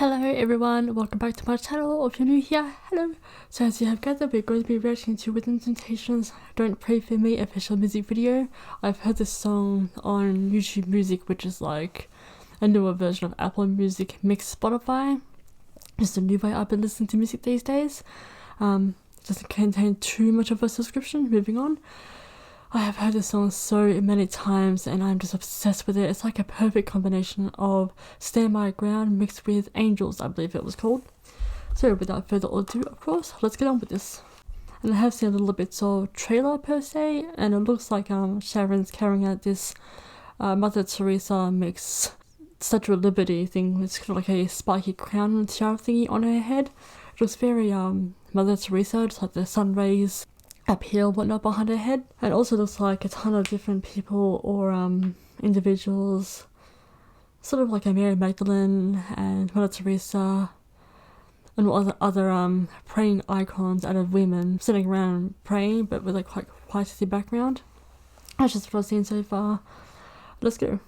Hello everyone, welcome back to my channel, or if you're new here, hello. So as you have gathered, we're going to be reacting to Within Temptation's Don't Pray For Me official music video. I've heard this song on YouTube Music, which is like a newer version of Apple Music mixed Spotify. Just a new way I've been listening to music these days. Doesn't contain too much of a subscription. Moving on. I have heard this song so many times and I'm just obsessed with it. It's like a perfect combination of Stand My Ground mixed with Angels, I believe it was called. So without further ado, of course, let's get on with this. And I have seen a little bits of trailer per se, and it looks like Sharon's carrying out this Mother Teresa mix Statue of Liberty thing. It's kind of like a spiky crown and tiara thingy on her head. It looks very Mother Teresa, just like the sun rays up here, whatnot behind her head. And it also looks like a ton of different people or individuals, sort of like a Mary Magdalene and Mother Teresa and other praying icons out of women sitting around praying, but with a quite whitey background. That's just what I've seen so far. Let's go.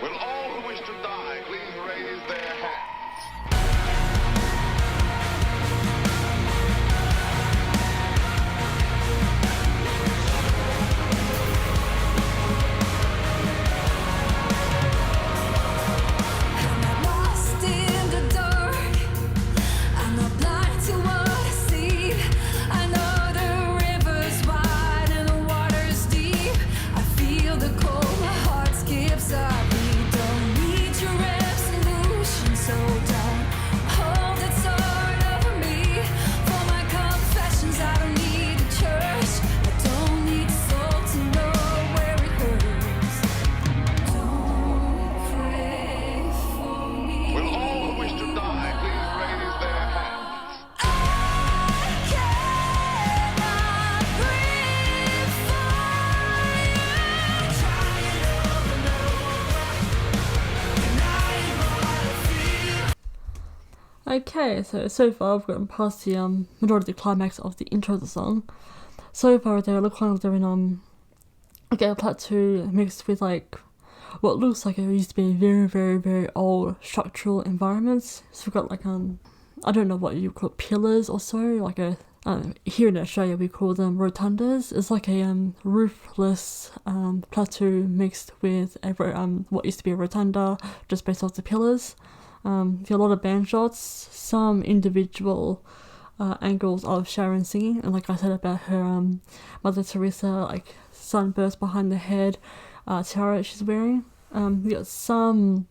Will all who wish to die please raise their hands? Okay, so far I've gotten past the majority of the climax of the intro of the song. So far they look like they're in a plateau mixed with like what looks like it used to be very old structural environments. So we've got like I don't know what you call it, pillars or so, like a here in Australia we call them rotundas. It's like a roofless plateau mixed with what used to be a rotunda, just based off the pillars. There are a lot of band shots, some individual angles of Sharon singing, and like I said about her Mother Teresa, like sunburst behind the head, tiara she's wearing. We got some,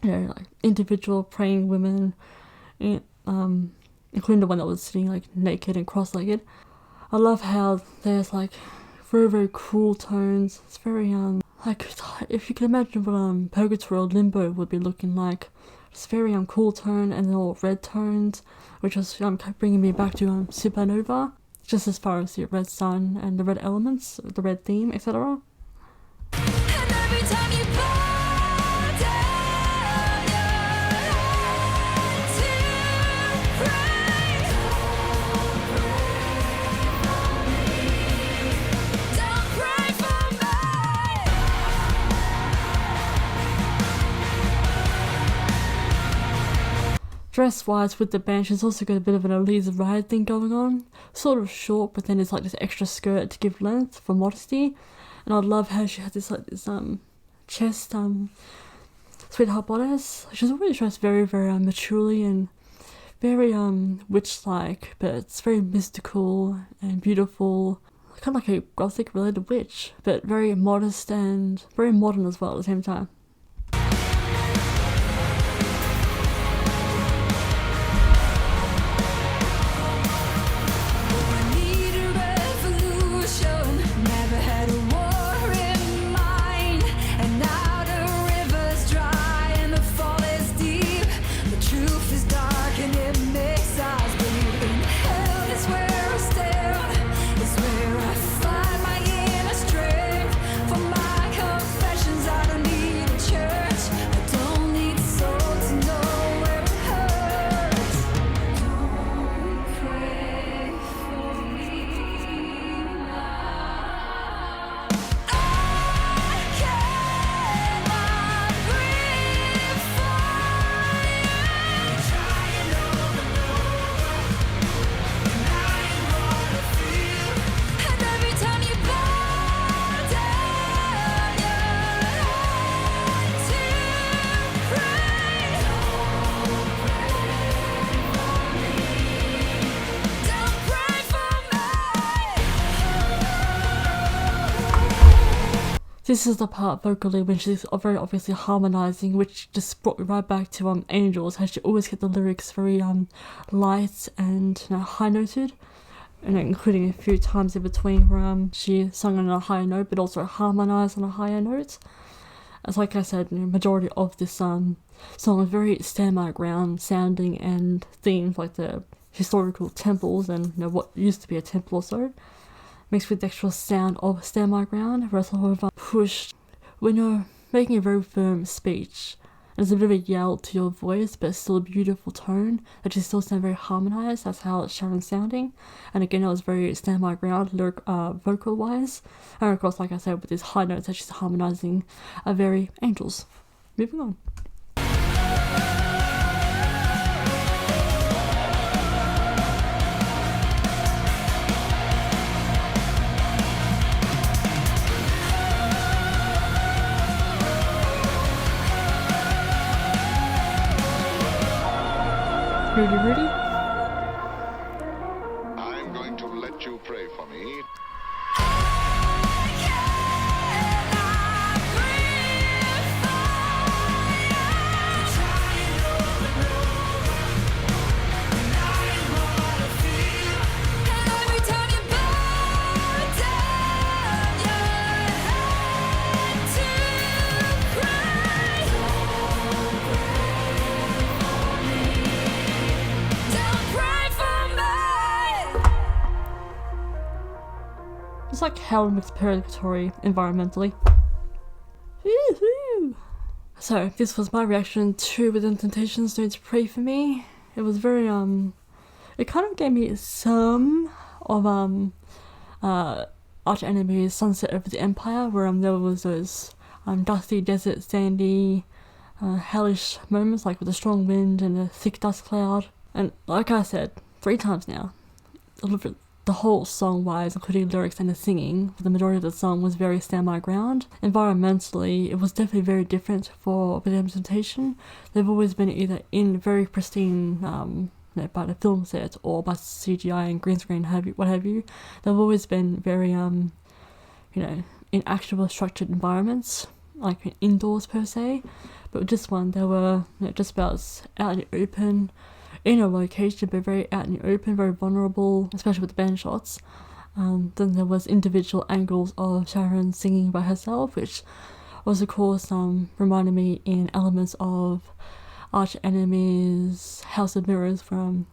like individual praying women, including the one that was sitting like naked and cross-legged. I love how there's like very cool tones. It's very like if you can imagine what purgatory or limbo would be looking like. It's very cool tone and then all red tones, which was bringing me back to Supernova, just as far as the red sun and the red elements, the red theme, etc. Dress-wise with the band, she's also got a bit of an Elisa ride thing going on. Sort of short, but then it's like this extra skirt to give length for modesty. And I love how she has this like this chest sweetheart bodice. She's always dressed very maturely and very witch-like, but it's very mystical and beautiful. Kind of like a gothic related witch, but very modest and very modern as well at the same time. I don't need This is the part vocally when she's very obviously harmonizing, which just brought me right back to Angels, how she always kept the lyrics very light and high noted, and including a few times in between where she sung on a higher note but also harmonized on a higher note. As like I said, the majority of this song is very stand my ground sounding and themes, like the historical temples and what used to be a temple or so, mixed with the actual sound of stand my ground, where it's sort of pushed when you're making a very firm speech. There's a bit of a yell to your voice, but it's still a beautiful tone that you still sound very harmonized. That's how Shannon's sounding. And again, it was very stand my ground vocal wise. And of course, like I said, with these high notes that she's harmonizing are very Angels. Moving on. Ready? I'm going to let you pray for me. It's like hell mixed purgatory environmentally. Woo-hoo! So this was my reaction to Within Temptation's Don't Pray For Me. It was very it kind of gave me some of Arch Enemy's Sunset Over the Empire, where there was those dusty desert sandy hellish moments, like with a strong wind and a thick dust cloud. And like I said 3 times now, the whole song-wise, including lyrics and the singing, the majority of the song was very stand my ground. Environmentally, it was definitely very different for Within Temptation. They've always been either in very pristine, by the film set or by CGI and green screen, what have you. They've always been very, in actual structured environments, like indoors per se. But with this one, they were just about out in the open, in a location, but very out in the open, very vulnerable, especially with the band shots. Then there was individual angles of Sharon singing by herself, which was of course reminded me in elements of Arch Enemy's House of Mirrors, from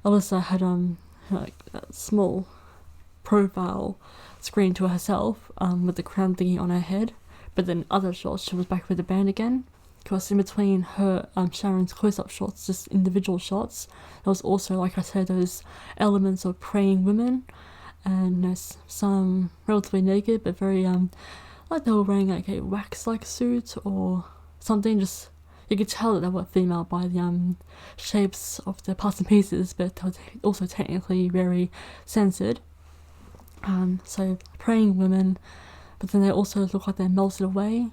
Alyssa had like that small profile screen to herself with the crown thingy on her head, but then other shots she was back with the band again. Because in between her Sharon's close-up shots, just individual shots, there was also, like I said, those elements of praying women, and some relatively naked, but very like they were wearing like a wax-like suit or something. Just you could tell that they were female by the shapes of the parts and pieces, but they were also technically very censored. So praying women, but then they also look like they melted away.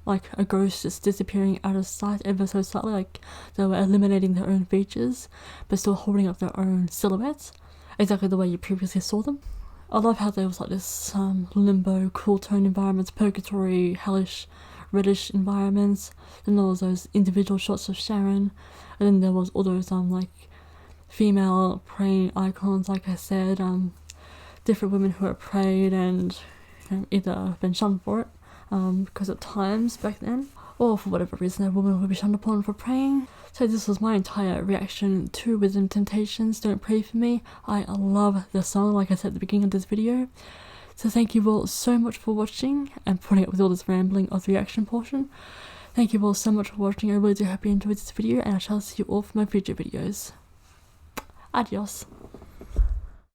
Like a ghost just disappearing out of sight ever so slightly, like they were eliminating their own features but still holding up their own silhouettes, exactly the way you previously saw them. I love how there was like this limbo, cool tone environments, purgatory, hellish, reddish environments. Then there was those individual shots of Sharon, and then there was all those like female praying icons, like I said, different women who are prayed and either been shunned for it, because at times back then, or for whatever reason, a woman would be shunned upon for praying. So this was my entire reaction to Within Temptation's Don't Pray For Me. I love the song, like I said at the beginning of this video. So thank you all so much for watching and putting up with all this rambling of the reaction portion. Thank you all so much for watching. I really do hope you enjoyed this video, and I shall see you all for my future videos. Adios.